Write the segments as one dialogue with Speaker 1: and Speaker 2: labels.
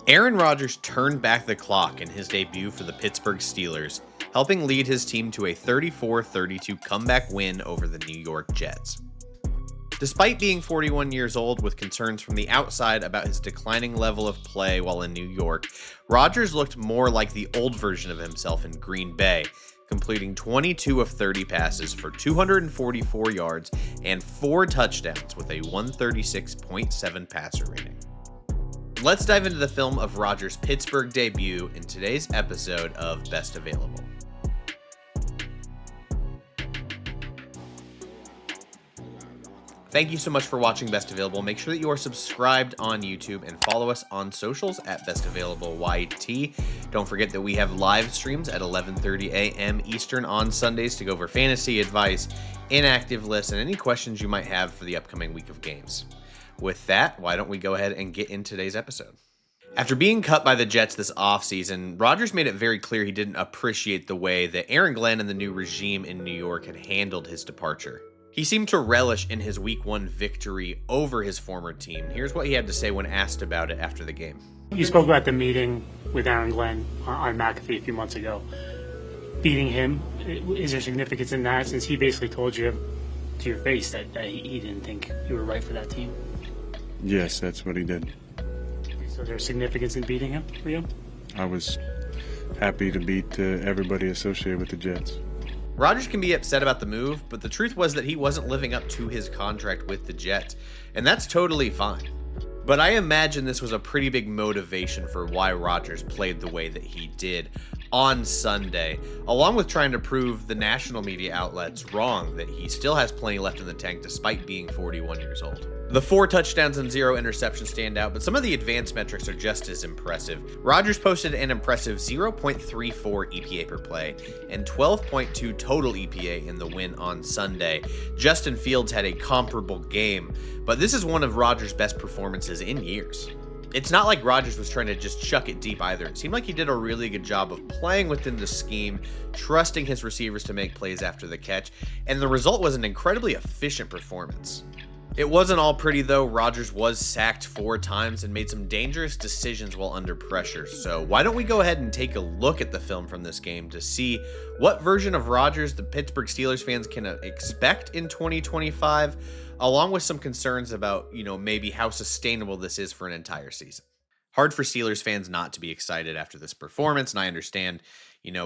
Speaker 1: Aaron Rodgers turned back the clock in his debut for the Pittsburgh Steelers, helping lead his team to a 34-32 comeback win over the New York Jets. Despite being 41 years old with concerns from the outside about his declining level of play while in New York, Rodgers looked more like the old version of himself in Green Bay, completing 22 of 30 passes for 244 yards and 4 touchdowns with a 136.7 passer rating. Let's dive into the film of Rodgers' Pittsburgh debut in today's episode of Best Available. Thank you so much for watching Best Available. Make sure that you are subscribed on YouTube and follow us on socials at Best Available YT. Don't forget that we have live streams at 11:30 a.m. Eastern on Sundays to go over fantasy advice, inactive lists, and any questions you might have for the upcoming week of games. With that, why don't we go ahead and get in today's episode. After being cut by the Jets this offseason, Rodgers made it very clear he didn't appreciate the way that Aaron Glenn and the new regime in New York had handled his departure. He seemed to relish in his Week 1 victory over his former team. Here's what he had to say when asked about it after the game.
Speaker 2: You spoke about the meeting with Aaron Glenn on McAfee a few months ago. Beating him, is there significance in that, since he basically told you to your face that he didn't think you were right for that team?
Speaker 3: Yes, that's what he did.
Speaker 2: So there's significance in beating him for you?
Speaker 3: I was happy to beat everybody associated with the Jets.
Speaker 1: Rodgers can be upset about the move, but the truth was that he wasn't living up to his contract with the Jets, and that's totally fine. But I imagine this was a pretty big motivation for why Rodgers played the way that he did on Sunday, along with trying to prove the national media outlets wrong that he still has plenty left in the tank despite being 41 years old. The 4 touchdowns and 0 interceptions stand out, but some of the advanced metrics are just as impressive. Rodgers posted an impressive 0.34 EPA per play and 12.2 total EPA in the win on Sunday. Justin Fields had a comparable game, but this is one of Rodgers' best performances in years. It's not like Rodgers was trying to just chuck it deep either. It seemed like he did a really good job of playing within the scheme, trusting his receivers to make plays after the catch, and the result was an incredibly efficient performance. It wasn't all pretty though. Rodgers was sacked 4 times and made some dangerous decisions while under pressure. So why don't we go ahead and take a look at the film from this game to see what version of Rodgers the Pittsburgh Steelers fans can expect in 2025, along with some concerns about, maybe how sustainable this is for an entire season. Hard for Steelers fans not to be excited after this performance, and I understand,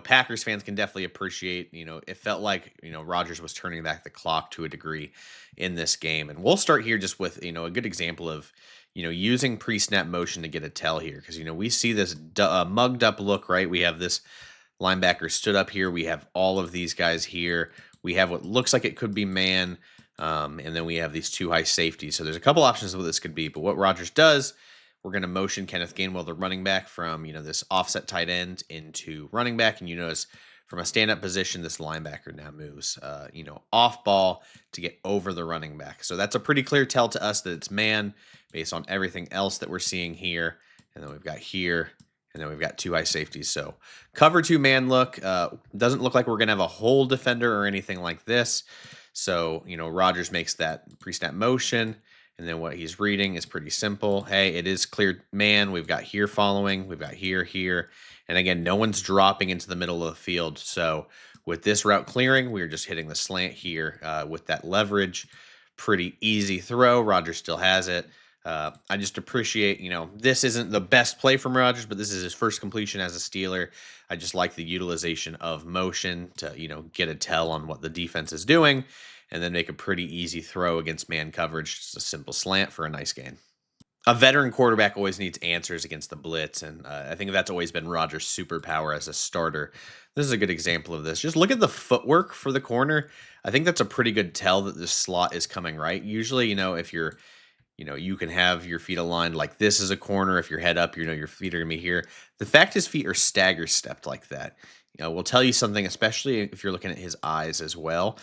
Speaker 1: Packers fans can definitely appreciate, it felt like, Rodgers was turning back the clock to a degree in this game. And we'll start here just with, a good example of, using pre-snap motion to get a tell here. Because, we see this mugged up look, right? We have this linebacker stood up here. We have all of these guys here. We have what looks like it could be man. And then we have these 2 high safeties. So there's a couple options of what this could be. But what Rodgers does, we're going to motion Kenneth Gainwell, the running back, from, this offset tight end into running back. And you notice from a stand-up position, this linebacker now moves, off ball to get over the running back. So that's a pretty clear tell to us that it's man based on everything else that we're seeing here. And then we've got here, and then we've got 2 high safeties. So cover 2 man look. Doesn't look like we're going to have a whole defender or anything like this. So, Rodgers makes that pre-snap motion. And then what he's reading is pretty simple. Hey, it is clear man. We've got here following. We've got here. And again, no one's dropping into the middle of the field. So with this route clearing, we're just hitting the slant here with that leverage. Pretty easy throw. Rodgers still has it. I just appreciate, this isn't the best play from Rodgers, but this is his first completion as a Steeler. I just like the utilization of motion to, get a tell on what the defense is doing, and then make a pretty easy throw against man coverage. Just a simple slant for a nice gain. A veteran quarterback always needs answers against the blitz, and I think that's always been Rodgers' superpower as a starter. This is a good example of this. Just look at the footwork for the corner. I think that's a pretty good tell that this slot is coming right. Usually, if you're, you can have your feet aligned like this as a corner. If your head up, your feet are going to be here. The fact his feet are stagger stepped like that, will tell you something, especially if you're looking at his eyes as well.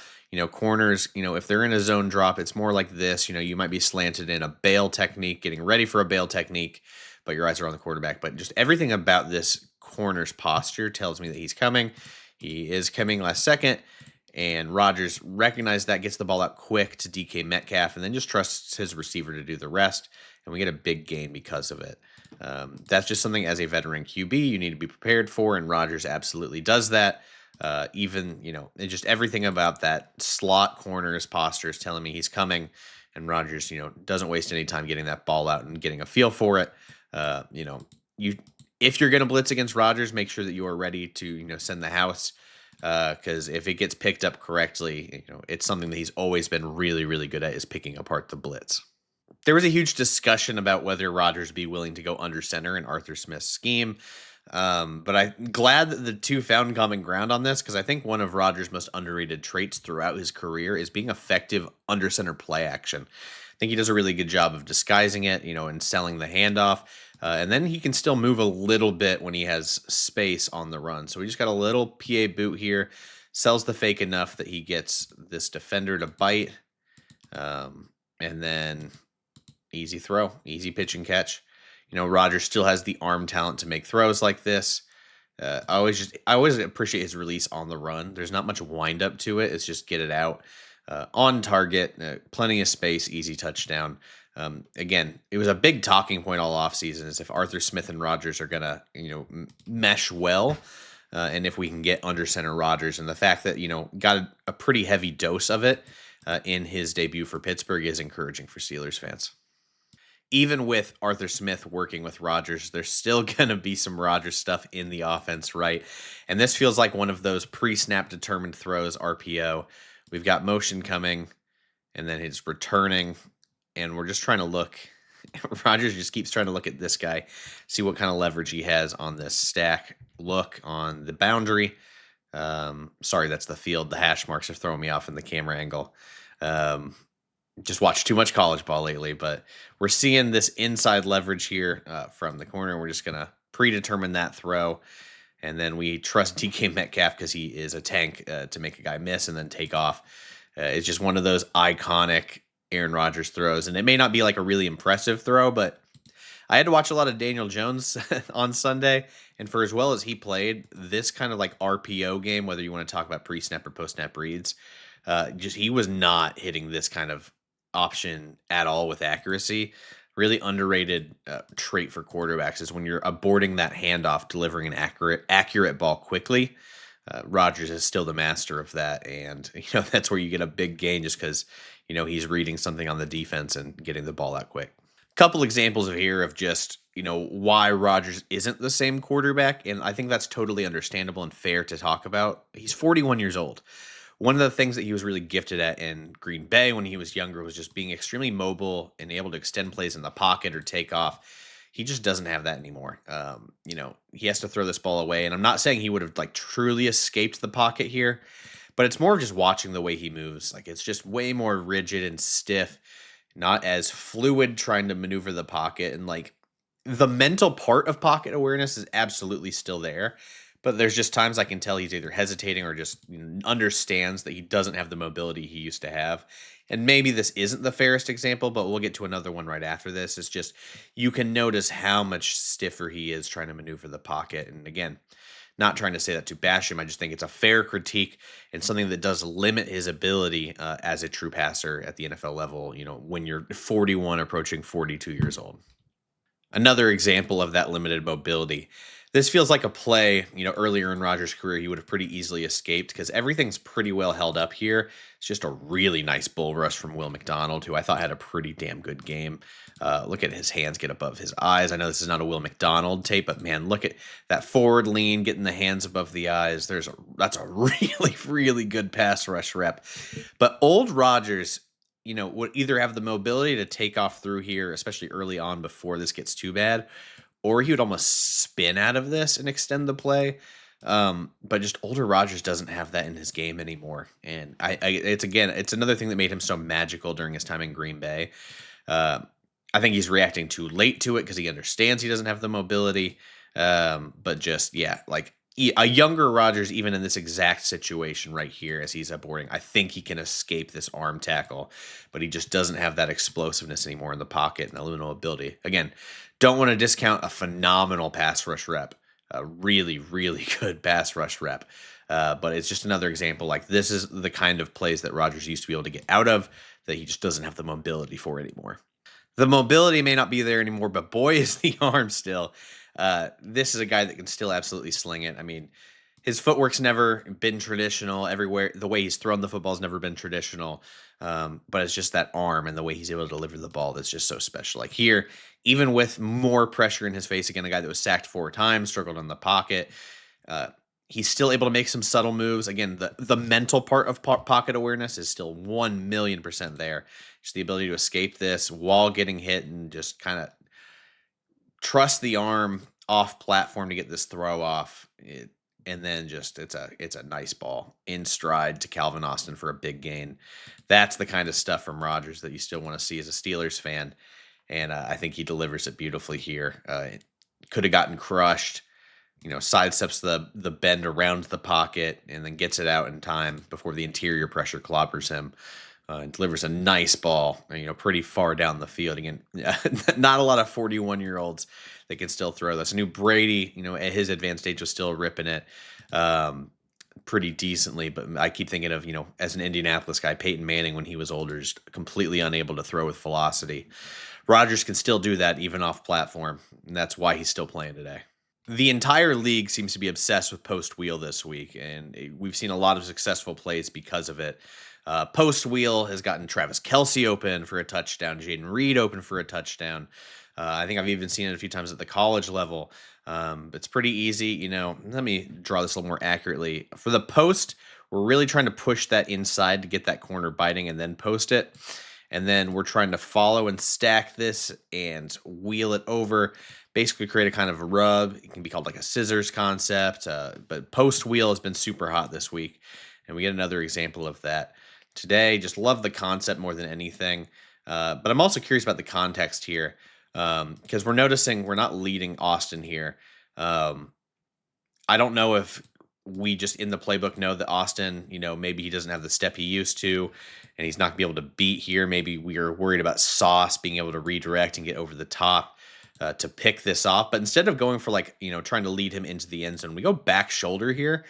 Speaker 1: Corners, if they're in a zone drop, it's more like this. You might be slanted in a bail technique, getting ready for a bail technique, but your eyes are on the quarterback. But just everything about this corner's posture tells me that he's coming. He is coming last second, and Rodgers recognized that, gets the ball out quick to DK Metcalf, and then just trusts his receiver to do the rest, and we get a big gain because of it. That's just something as a veteran QB you need to be prepared for, and Rodgers absolutely does that. Even, and just everything about that slot corner's posture is telling me he's coming, and Rodgers, doesn't waste any time getting that ball out and getting a feel for it. You if you're going to blitz against Rodgers, make sure that you are ready to, send the house, because if it gets picked up correctly, it's something that he's always been really, really good at, is picking apart the blitz. There was a huge discussion about whether Rodgers be willing to go under center in Arthur Smith's scheme. But I'm glad that the two found common ground on this, because I think one of Rodgers' most underrated traits throughout his career is being effective under center play action. I think he does a really good job of disguising it, and selling the handoff. And then he can still move a little bit when he has space on the run. So we just got a little PA boot here, sells the fake enough that he gets this defender to bite. And then easy throw, easy pitch and catch. Rodgers still has the arm talent to make throws like this. I always appreciate his release on the run. There's not much wind up to it. It's just get it out on target, plenty of space, easy touchdown. Again, it was a big talking point all offseason is if Arthur Smith and Rodgers are gonna, mesh well, and if we can get under center Rodgers, and the fact that got a pretty heavy dose of it in his debut for Pittsburgh is encouraging for Steelers fans. Even with Arthur Smith working with Rodgers, there's still going to be some Rodgers stuff in the offense, right? And this feels like one of those pre-snap determined throws, RPO. We've got motion coming, and then he's returning, and we're just trying to look. Rodgers just keeps trying to look at this guy, see what kind of leverage he has on this stack. Look on the boundary. Sorry, that's the field. The hash marks are throwing me off in the camera angle. Just watched too much college ball lately, but we're seeing this inside leverage here from the corner. We're just going to predetermine that throw, and then we trust DK Metcalf because he is a tank to make a guy miss and then take off. It's just one of those iconic Aaron Rodgers throws, and it may not be like a really impressive throw, but I had to watch a lot of Daniel Jones on Sunday, and for as well as he played, this kind of like RPO game, whether you want to talk about pre-snap or post-snap reads, he was not hitting this kind of option at all with accuracy. Really underrated trait for quarterbacks is when you're aborting that handoff, delivering an accurate ball quickly. Rodgers is still the master of that, and that's where you get a big gain just because he's reading something on the defense and getting the ball out quick. Couple examples here of just why Rodgers isn't the same quarterback, and I think that's totally understandable and fair to talk about. He's 41 years old. One of the things that he was really gifted at in Green Bay when he was younger was just being extremely mobile and able to extend plays in the pocket or take off. He just doesn't have that anymore. He has to throw this ball away, and I'm not saying he would have truly escaped the pocket here, but it's more of just watching the way he moves. Like, it's just way more rigid and stiff, not as fluid trying to maneuver the pocket, and the mental part of pocket awareness is absolutely still there. But there's just times I can tell he's either hesitating or just understands that he doesn't have the mobility he used to have. And maybe this isn't the fairest example, but we'll get to another one right after this. It's just you can notice how much stiffer he is trying to maneuver the pocket. And again, not trying to say that to bash him. I just think it's a fair critique and something that does limit his ability as a true passer at the NFL level, when you're 41 approaching 42 years old. Another example of that limited mobility. This feels like a play, earlier in Rodgers' career, he would have pretty easily escaped because everything's pretty well held up here. It's just a really nice bull rush from Will McDonald, who I thought had a pretty damn good game. Look at his hands get above his eyes. I know this is not a Will McDonald tape, but man, look at that forward lean, getting the hands above the eyes. That's a really, really good pass rush rep. But old Rodgers, would either have the mobility to take off through here, especially early on before this gets too bad, or he would almost spin out of this and extend the play. But just older Rodgers doesn't have that in his game anymore. And it's another thing that made him so magical during his time in Green Bay. I think he's reacting too late to it because he understands he doesn't have the mobility. But just, a younger Rodgers, even in this exact situation right here as he's aborting, I think he can escape this arm tackle, but he just doesn't have that explosiveness anymore in the pocket and the limited mobility. Again, don't want to discount a phenomenal pass rush rep, a really, really good pass rush rep. But it's just another example. This is the kind of plays that Rodgers used to be able to get out of that he just doesn't have the mobility for anymore. The mobility may not be there anymore, but boy, is the arm still. This is a guy that can still absolutely sling it. I mean, his footwork's never been traditional everywhere. The way he's thrown the football's never been traditional. But it's just that arm and the way he's able to deliver the ball that's just so special. Like here, even with more pressure in his face, again, a guy that was sacked 4 times, struggled in the pocket, he's still able to make some subtle moves. Again, the mental part of pocket awareness is still 1,000,000% there. Just the ability to escape this while getting hit and just kind of trust the arm off platform to get this throw off. And then just it's a nice ball in stride to Calvin Austin for a big gain. That's the kind of stuff from Rodgers that you still want to see as a Steelers fan. And I think he delivers it beautifully here. Could have gotten crushed. Sidesteps the bend around the pocket and then gets it out in time before the interior pressure clobbers him. And delivers a nice ball, pretty far down the field. Again, not a lot of 41-year-olds that can still throw this. I knew Brady, at his advanced age was still ripping it pretty decently. But I keep thinking of, as an Indianapolis guy, Peyton Manning when he was older, just completely unable to throw with velocity. Rodgers can still do that even off platform, and that's why he's still playing today. The entire league seems to be obsessed with post wheel this week, and we've seen a lot of successful plays because of it. Post wheel has gotten Travis Kelce open for a touchdown, Jaden Reed open for a touchdown. I think I've even seen it a few times at the college level. It's pretty easy. Let me draw this a little more accurately. For the post, we're really trying to push that inside to get that corner biting and then post it. And then we're trying to follow and stack this and wheel it over, basically create a kind of a rub. It can be called like a scissors concept, but post wheel has been super hot this week. And we get another example of that today. Just love the concept more than anything. But I'm also curious about the context here because we're noticing we're not leading Austin here. I don't know if we just in the playbook know that Austin, maybe he doesn't have the step he used to and he's not going to be able to beat here. Maybe we are worried about Sauce being able to redirect and get over the top to pick this off. But instead of going for trying to lead him into the end zone, we go back shoulder here.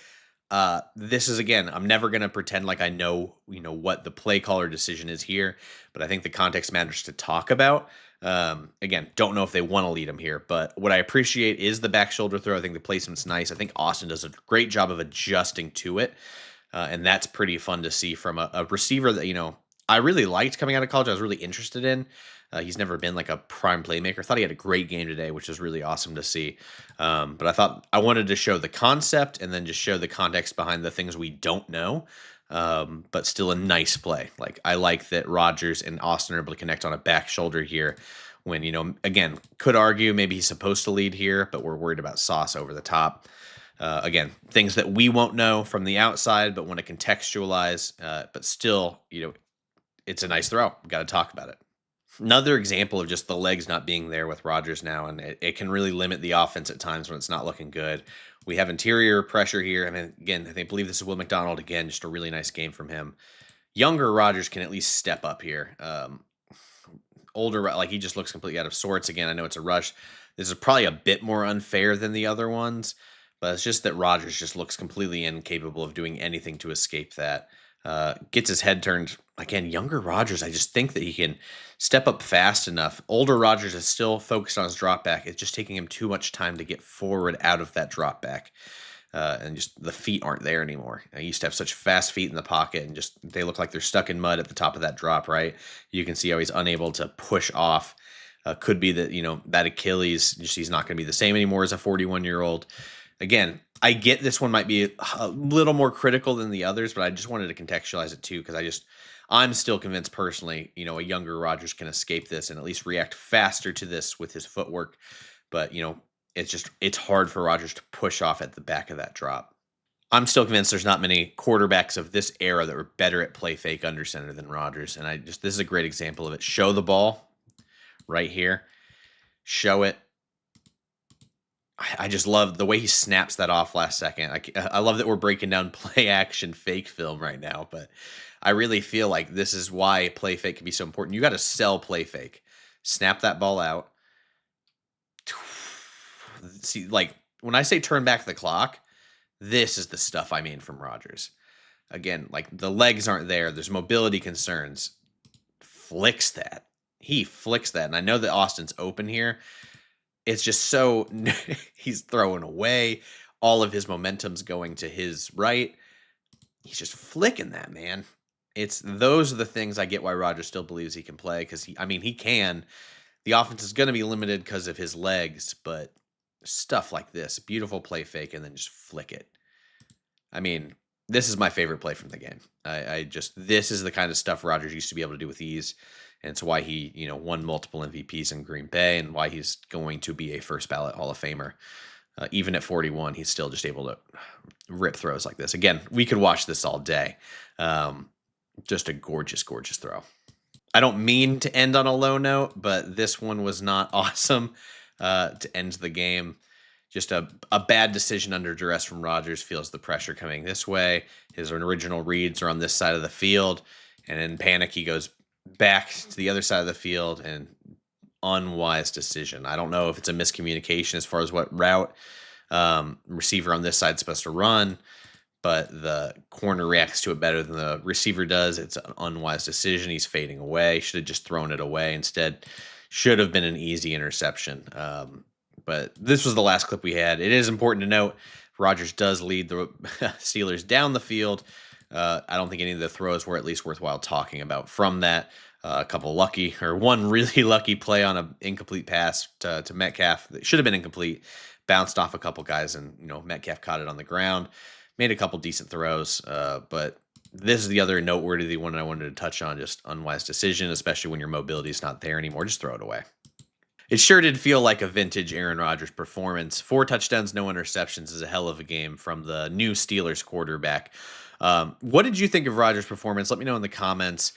Speaker 1: This is, again, I'm never going to pretend like I know, what the play caller decision is here, but I think the context matters to talk about. Again, don't know if they want to lead him here, but what I appreciate is the back shoulder throw. I think the placement's nice. I think Austin does a great job of adjusting to it. And that's pretty fun to see from a receiver that, I really liked coming out of college. I was really interested in. He's never been like a prime playmaker. Thought he had a great game today, which is really awesome to see. But I thought I wanted to show the concept and then just show the context behind the things we don't know, but still a nice play. Like I like that Rodgers and Austin are able to connect on a back shoulder here when, again, could argue maybe he's supposed to lead here, but we're worried about Sauce over the top. Again, things that we won't know from the outside, but want to contextualize, but still, it's a nice throw. We've got to talk about it. Another example of just the legs not being there with Rodgers now, and it can really limit the offense at times when it's not looking good. We have interior pressure here. I mean, again, I believe this is Will McDonald again, just a really nice game from him. Younger Rodgers can at least step up here. Older, like he just looks completely out of sorts. Again, I know it's a rush. This is probably a bit more unfair than the other ones, but it's just that Rodgers just looks completely incapable of doing anything to escape that. Gets his head turned. Again, younger Rodgers, I just think that he can step up fast enough. Older Rodgers is still focused on his drop back. It's just taking him too much time to get forward out of that drop back. And just the feet aren't there anymore. I used to have such fast feet in the pocket and just they look like they're stuck in mud at the top of that drop, right? You can see how he's unable to push off. Could be that, that Achilles, just he's not going to be the same anymore as a 41-year-old. Again, I get this one might be a little more critical than the others, but I just wanted to contextualize it too because I'm still convinced personally, a younger Rodgers can escape this and at least react faster to this with his footwork. But, it's hard for Rodgers to push off at the back of that drop. I'm still convinced there's not many quarterbacks of this era that were better at play fake under center than Rodgers. And this is a great example of it. Show the ball right here. Show it. I just love the way he snaps that off last second. I love that we're breaking down play action fake film right now, but I really feel like this is why play fake can be so important. You got to sell play fake. Snap that ball out. See, like when I say turn back the clock, this is the stuff I mean from Rodgers. Again, like the legs aren't there. There's mobility concerns. Flicks that. he flicks that. And I know that Austin's open here. It's just so he's throwing away. All of his momentum's going to his right. He's just flicking that, man. Those are the things I get why Rodgers still believes he can play, because he can. The offense is going to be limited because of his legs, but stuff like this, beautiful play fake, and then just flick it. I mean, this is my favorite play from the game. This is the kind of stuff Rodgers used to be able to do with ease, and it's why he, won multiple MVPs in Green Bay, and why he's going to be a first ballot Hall of Famer. Even at 41, he's still just able to rip throws like this. Again, we could watch this all day. Just a gorgeous, gorgeous throw. I don't mean to end on a low note, but this one was not awesome to end the game. Just a bad decision under duress from Rodgers. Feels the pressure coming this way. His original reads are on this side of the field. And in panic, he goes back to the other side of the field, and unwise decision. I don't know if it's a miscommunication as far as what route receiver on this side is supposed to run, but the corner reacts to it better than the receiver does. It's an unwise decision. He's fading away. Should have just thrown it away. Instead, should have been an easy interception. But this was the last clip we had. It is important to note Rodgers does lead the Steelers down the field. I don't think any of the throws were at least worthwhile talking about from that. One really lucky play on an incomplete pass to Metcalf that should have been incomplete. Bounced off a couple guys, and Metcalf caught it on the ground. Made a couple decent throws, but this is the other noteworthy one I wanted to touch on. Just unwise decision, especially when your mobility is not there anymore. Just throw it away. It sure did feel like a vintage Aaron Rodgers performance. 4 touchdowns, no interceptions is a hell of a game from the new Steelers quarterback. What did you think of Rodgers' performance? Let me know in the comments.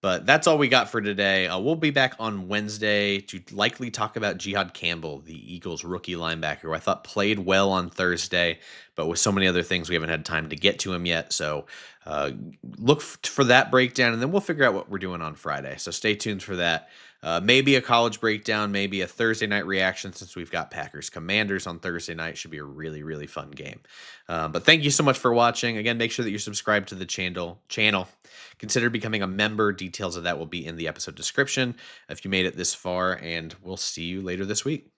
Speaker 1: But that's all we got for today. We'll be back on Wednesday to likely talk about Jihad Campbell, the Eagles rookie linebacker, who I thought played well on Thursday, but with so many other things, we haven't had time to get to him yet. So look for that breakdown, and then we'll figure out what we're doing on Friday. So stay tuned for that. Maybe a college breakdown, maybe a Thursday night reaction, since we've got Packers Commanders on Thursday night. Should be a really, really fun game. But thank you so much for watching. Again, make sure that you're subscribed to the channel. Consider becoming a member. Details of that will be in the episode description if you made it this far, and we'll see you later this week.